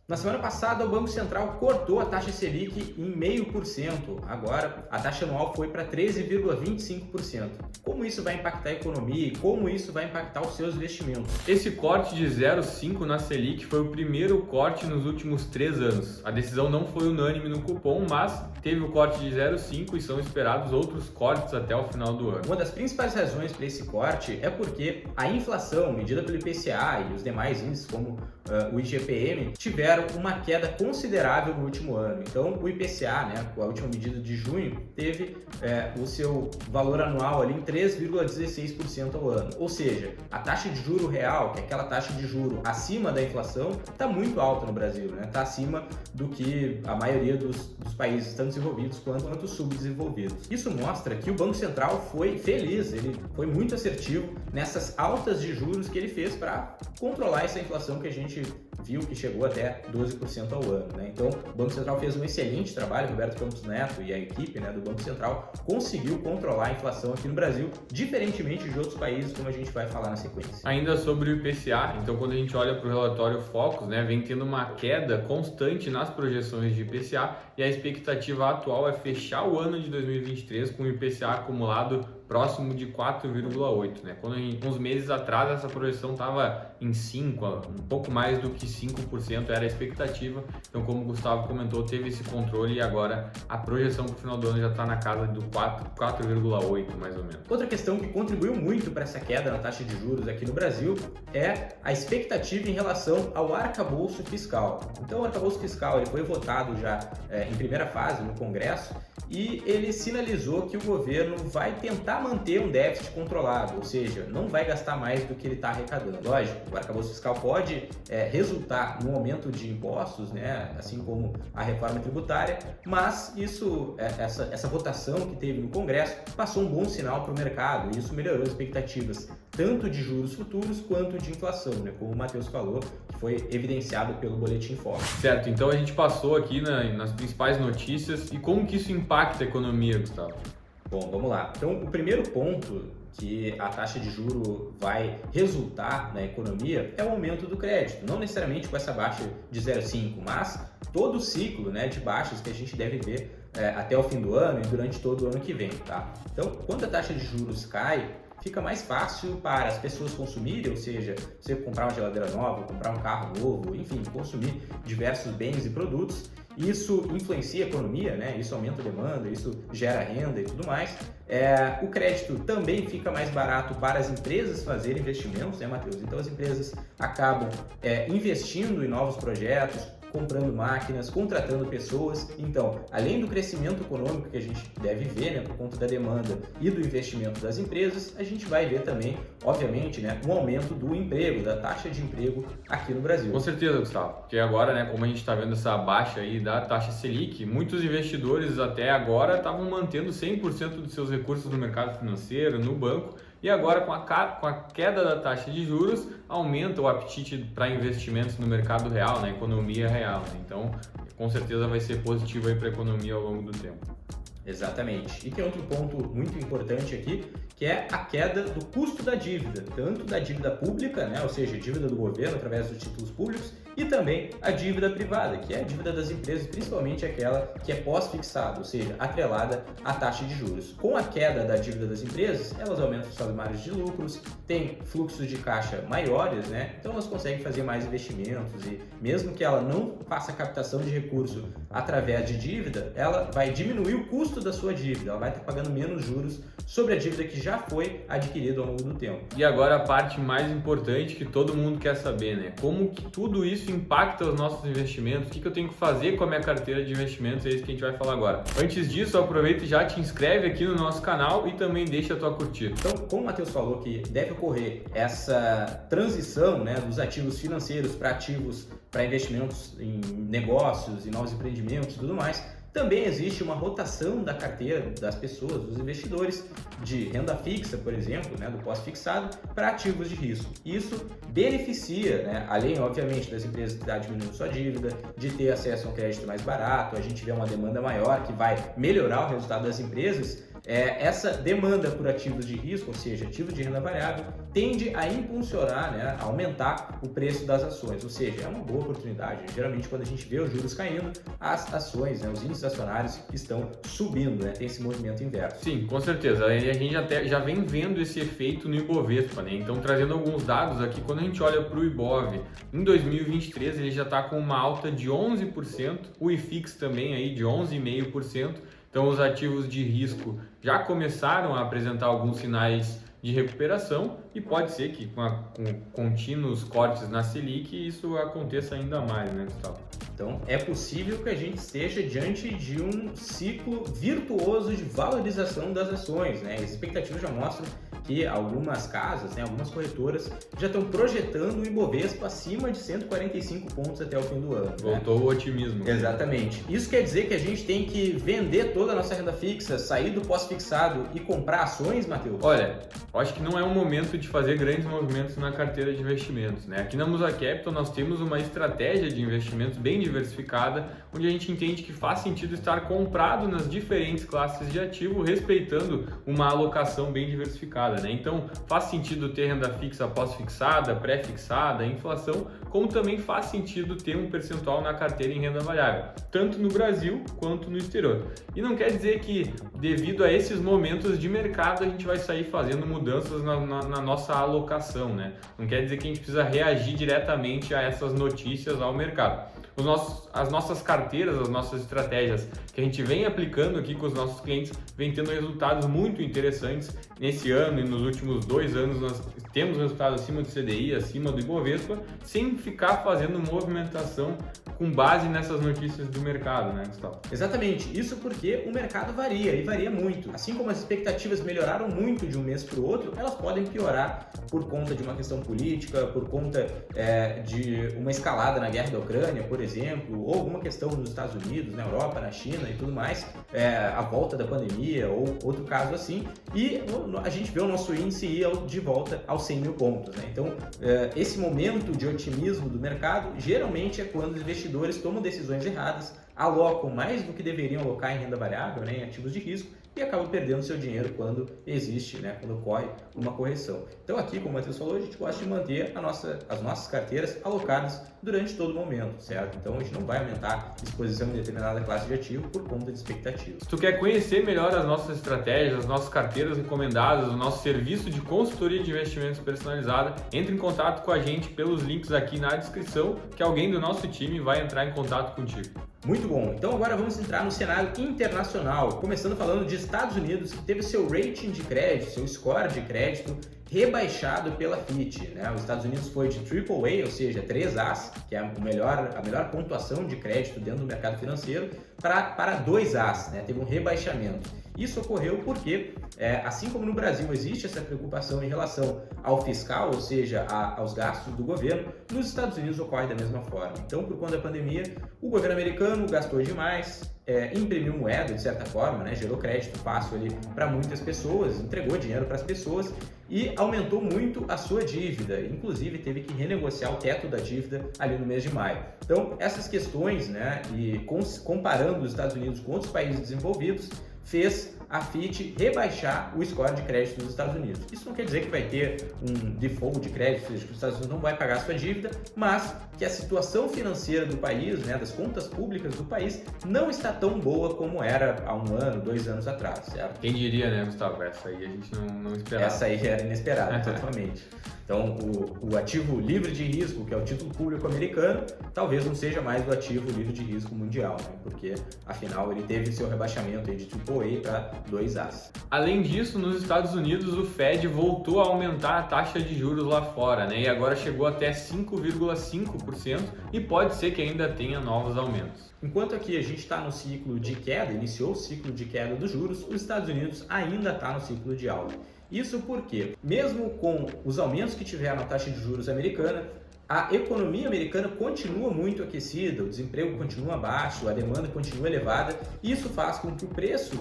Na semana passada, o Banco Central cortou a taxa Selic em 0,5%. Agora, a taxa anual foi para 13,25%. Como isso vai impactar a economia e como isso vai impactar os seus investimentos? Esse corte de 0,5 na Selic foi o primeiro corte nos últimos 3 anos. A decisão não foi unânime no cupom, mas teve o corte de 0,5 e são esperados outros cortes até o final do ano. Uma das principais razões para esse corte é porque a inflação, medida pelo IPCA e os demais índices, como o IGPM, tiveram uma queda considerável no último ano. Então, o IPCA, a última medida de junho, teve o seu valor anual ali em 3,16% ao ano. Ou seja, a taxa de juro real, que é aquela taxa de juro acima da inflação, está muito alta no Brasil, está acima do que a maioria dos países, tanto desenvolvidos quanto subdesenvolvidos. Isso mostra que o Banco Central foi feliz, ele foi muito assertivo nessas altas de juros que ele fez para controlar essa inflação que a gente viu que chegou até 12% ao ano. Então, o Banco Central fez um excelente trabalho, Roberto Campos Neto e a equipe do Banco Central conseguiu controlar a inflação aqui no Brasil, diferentemente de outros países, como a gente vai falar na sequência. Ainda sobre o IPCA, então quando a gente olha para o relatório Focus, vem tendo uma queda constante nas projeções de IPCA e a expectativa atual é fechar o ano de 2023 com o IPCA acumulado próximo de 4,8, Quando uns meses atrás essa projeção estava em 5, um pouco mais do que 5% era a expectativa. Então, como o Gustavo comentou, teve esse controle e agora a projeção para o final do ano já está na casa do 4,8 mais ou menos. Outra questão que contribuiu muito para essa queda na taxa de juros aqui no Brasil é a expectativa em relação ao arcabouço fiscal. Então, o arcabouço fiscal ele foi votado já em primeira fase no Congresso e ele sinalizou que o governo vai tentar manter um déficit controlado, ou seja, não vai gastar mais do que ele está arrecadando. Lógico, o arcabouço fiscal pode resultar no aumento de impostos, assim como a reforma tributária, mas essa votação que teve no Congresso passou um bom sinal para o mercado e isso melhorou as expectativas tanto de juros futuros quanto de inflação, como o Matheus falou, que foi evidenciado pelo Boletim Focus. Certo, então a gente passou aqui nas principais notícias e como que isso impacta a economia, Gustavo? Bom, vamos lá. Então, o primeiro ponto que a taxa de juro vai resultar na economia é o aumento do crédito, não necessariamente com essa baixa de 0,5, mas todo o ciclo de baixas que a gente deve ver até o fim do ano e durante todo o ano que vem. Então, quando a taxa de juros cai, fica mais fácil para as pessoas consumirem, ou seja, você comprar uma geladeira nova, comprar um carro novo, enfim, consumir diversos bens e produtos. Isso influencia a economia, isso aumenta a demanda, isso gera renda e tudo mais. O crédito também fica mais barato para as empresas fazerem investimentos, Matheus? Então as empresas acabam investindo em novos projetos, comprando máquinas, contratando pessoas. Então, além do crescimento econômico que a gente deve ver, por conta da demanda e do investimento das empresas, a gente vai ver também, obviamente, um aumento do emprego, da taxa de emprego aqui no Brasil. Com certeza, Gustavo, porque agora, como a gente está vendo essa baixa aí da taxa Selic, muitos investidores até agora estavam mantendo 100% dos seus recursos no mercado financeiro, no banco, e agora com a queda da taxa de juros, aumenta o apetite para investimentos no mercado real, na economia real. Então, com certeza vai ser positivo para a economia ao longo do tempo. Exatamente. E tem outro ponto muito importante aqui, que é a queda do custo da dívida, tanto da dívida pública, ou seja, a dívida do governo através dos títulos públicos, e também a dívida privada, que é a dívida das empresas, principalmente aquela que é pós-fixada, ou seja, atrelada à taxa de juros. Com a queda da dívida das empresas, elas aumentam suas margens de lucros, têm fluxos de caixa maiores, então elas conseguem fazer mais investimentos e mesmo que ela não faça captação de recurso através de dívida, ela vai diminuir o custo da sua dívida, ela vai estar pagando menos juros sobre a dívida que já foi adquirida ao longo do tempo. E agora a parte mais importante que todo mundo quer saber, como que tudo isso impacta os nossos investimentos, o que eu tenho que fazer com a minha carteira de investimentos, é isso que a gente vai falar agora. Antes disso, aproveita e já te inscreve aqui no nosso canal e também deixa a tua curtida. Então, como o Matheus falou que deve ocorrer essa transição dos ativos financeiros para ativos para investimentos em negócios e novos empreendimentos e tudo mais, também existe uma rotação da carteira das pessoas, dos investidores, de renda fixa, por exemplo, do pós-fixado, para ativos de risco. Isso beneficia, além, obviamente, das empresas que estão diminuindo sua dívida, de ter acesso a um crédito mais barato, a gente vê uma demanda maior que vai melhorar o resultado das empresas, essa demanda por ativos de risco, ou seja, ativos de renda variável, tende a impulsionar, né, a aumentar o preço das ações, ou seja, é uma boa oportunidade. Geralmente, quando a gente vê os juros caindo, as ações, né, os índices acionários estão subindo, né, tem esse movimento inverso. Sim, com certeza. E a gente já vem vendo esse efeito no Ibovespa, né? Então, trazendo alguns dados aqui, quando a gente olha para o Ibov, em 2023 ele já está com uma alta de 11%, o IFIX também aí de 11,5%. Então, os ativos de risco já começaram a apresentar alguns sinais de recuperação e pode ser que com contínuos cortes na Selic isso aconteça ainda mais, né, Gustavo? Então, é possível que a gente esteja diante de um ciclo virtuoso de valorização das ações, né? As expectativas já mostram que algumas casas, né, algumas corretoras já estão projetando o Ibovespa acima de 145 pontos até o fim do ano. Voltou o otimismo. Exatamente. Isso quer dizer que a gente tem que vender toda a nossa renda fixa, sair do pós-fixado e comprar ações, Matheus? Olha, eu acho que não é um momento de fazer grandes movimentos na carteira de investimentos, né? Aqui na Musa Capital nós temos uma estratégia de investimentos bem diversificada, onde a gente entende que faz sentido estar comprado nas diferentes classes de ativo, respeitando uma alocação bem diversificada, né? Então faz sentido ter renda fixa pós-fixada, pré-fixada, inflação, como também faz sentido ter um percentual na carteira em renda variável, tanto no Brasil quanto no exterior. E não quer dizer que devido a esses momentos de mercado a gente vai sair fazendo mudanças na nossa alocação, né? Não quer dizer que a gente precisa reagir diretamente a essas notícias ao mercado. As nossas carteiras, as nossas estratégias que a gente vem aplicando aqui com os nossos clientes, vem tendo resultados muito interessantes. Nesse ano e nos últimos 2 anos nós temos resultados acima do CDI, acima do Ibovespa, sem ficar fazendo movimentação com base nessas notícias do mercado, né, Gustavo? Exatamente, isso porque o mercado varia e varia muito. Assim como as expectativas melhoraram muito de um mês para o outro, elas podem piorar por conta de uma questão política, por conta de uma escalada na guerra da Ucrânia, por exemplo, ou alguma questão nos Estados Unidos, na Europa, na China e tudo mais, a volta da pandemia ou outro caso assim, e a gente vê o nosso índice ir de volta aos 100 mil pontos, né? Então, esse momento de otimismo do mercado geralmente é quando os investidores tomam decisões erradas, alocam mais do que deveriam alocar em renda variável, né, em ativos de risco, e acabam perdendo seu dinheiro quando existe, né, quando ocorre uma correção. Então aqui, como o Matheus falou, a gente gosta de manter as nossas carteiras alocadas durante todo o momento, certo? Então a gente não vai aumentar a exposição em determinada classe de ativo por conta de expectativas. Se tu quer conhecer melhor as nossas estratégias, as nossas carteiras recomendadas, o nosso serviço de consultoria de investimentos personalizada, entre em contato com a gente pelos links aqui na descrição, que alguém do nosso time vai entrar em contato contigo. Muito bom, então agora vamos entrar no cenário internacional, começando falando de Estados Unidos, que teve seu rating de crédito, seu score de crédito rebaixado pela Fitch, né? Os Estados Unidos foi de AAA, ou seja, 3As, que é a melhor pontuação de crédito dentro do mercado financeiro, para 2As, né? Teve um rebaixamento. Isso ocorreu porque, assim como no Brasil existe essa preocupação em relação ao fiscal, ou seja, aos gastos do governo, nos Estados Unidos ocorre da mesma forma. Então, por conta da pandemia, o governo americano gastou demais, imprimiu moeda de certa forma, né? Gerou crédito fácil ali para muitas pessoas, entregou dinheiro para as pessoas e aumentou muito a sua dívida. Inclusive, teve que renegociar o teto da dívida ali no mês de maio. Então, essas questões, né? E comparando os Estados Unidos com outros países desenvolvidos, fez a Fitch rebaixar o score de crédito dos Estados Unidos. Isso não quer dizer que vai ter um default de crédito, ou seja, que os Estados Unidos não vai pagar a sua dívida, mas que a situação financeira do país, né, das contas públicas do país, não está tão boa como era há 1 ano, 2 anos atrás, certo? Quem diria, né, Gustavo? Essa aí a gente não esperava. Essa aí era inesperada, totalmente. Então, o ativo livre de risco, que é o título público americano, talvez não seja mais o ativo livre de risco mundial, né? Porque, afinal, ele teve seu rebaixamento aí de AAA para 2As. Além disso, nos Estados Unidos, o Fed voltou a aumentar a taxa de juros lá fora, né? E agora chegou até 5,5% e pode ser que ainda tenha novos aumentos. Enquanto aqui a gente está no ciclo de queda, iniciou o ciclo de queda dos juros, os Estados Unidos ainda está no ciclo de alta. Isso porque, mesmo com os aumentos que tiveram na taxa de juros americana, A economia americana continua muito aquecida, o desemprego continua baixo, a demanda continua elevada, e isso faz com que o preço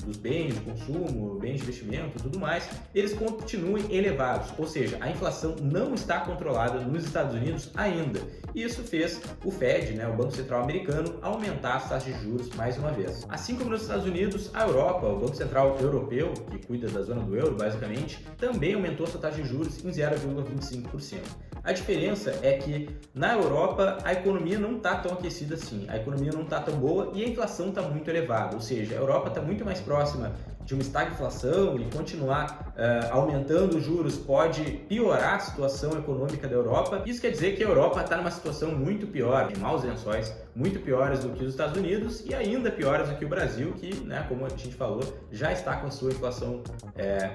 dos bens de consumo, bens de investimento e tudo mais, eles continuem elevados, ou seja, a inflação não está controlada nos Estados Unidos ainda. E isso fez o Fed, né, o Banco Central americano, aumentar as taxas de juros mais uma vez. Assim como nos Estados Unidos, a Europa, o Banco Central Europeu, que cuida da zona do euro basicamente, também aumentou sua taxa de juros em 0,25%. A diferença é que na Europa a economia não está tão aquecida assim, a economia não está tão boa e a inflação está muito elevada, ou seja, a Europa está muito mais próxima de uma estagflação e continuar aumentando os juros pode piorar a situação econômica da Europa. Isso quer dizer que a Europa está numa situação muito pior, em maus lençóis, muito piores do que os Estados Unidos e ainda piores do que o Brasil, que, né, como a gente falou, já está com a sua inflação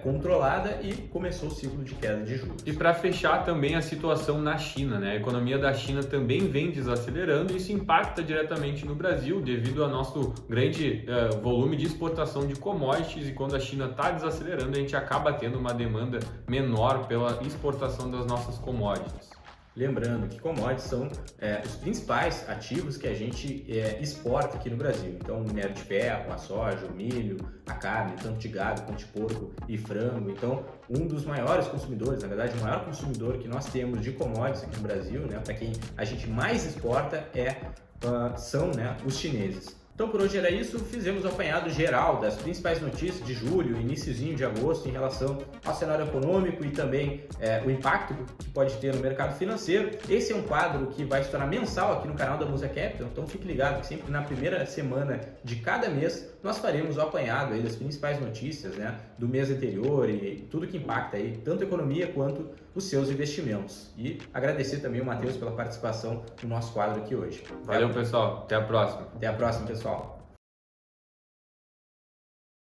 controlada e começou o ciclo de queda de juros. E para fechar também a situação na China, né? A economia da China também vem desacelerando e isso impacta diretamente no Brasil devido ao nosso grande volume de exportação de commodities, e quando a China está desacelerando a gente acaba tendo uma demanda menor pela exportação das nossas commodities. Lembrando que commodities são os principais ativos que a gente exporta aqui no Brasil. Então, o minério de ferro, a soja, o milho, a carne, tanto de gado quanto de porco e frango. Então, um dos maiores consumidores, na verdade, o maior consumidor que nós temos de commodities aqui no Brasil, né, para quem a gente mais exporta, são, né, os chineses. Então por hoje era isso, fizemos um apanhado geral das principais notícias de julho, iniciozinho de agosto em relação ao cenário econômico e também o impacto que pode ter no mercado financeiro. Esse é um quadro que vai se tornar mensal aqui no canal da Musa Capital, então fique ligado que sempre na primeira semana de cada mês nós faremos o apanhado aí das principais notícias, né, do mês anterior e tudo que impacta aí tanto a economia quanto os seus investimentos. E agradecer também o Matheus pela participação no nosso quadro aqui hoje. Valeu, pessoal. Até a próxima. Até a próxima, pessoal.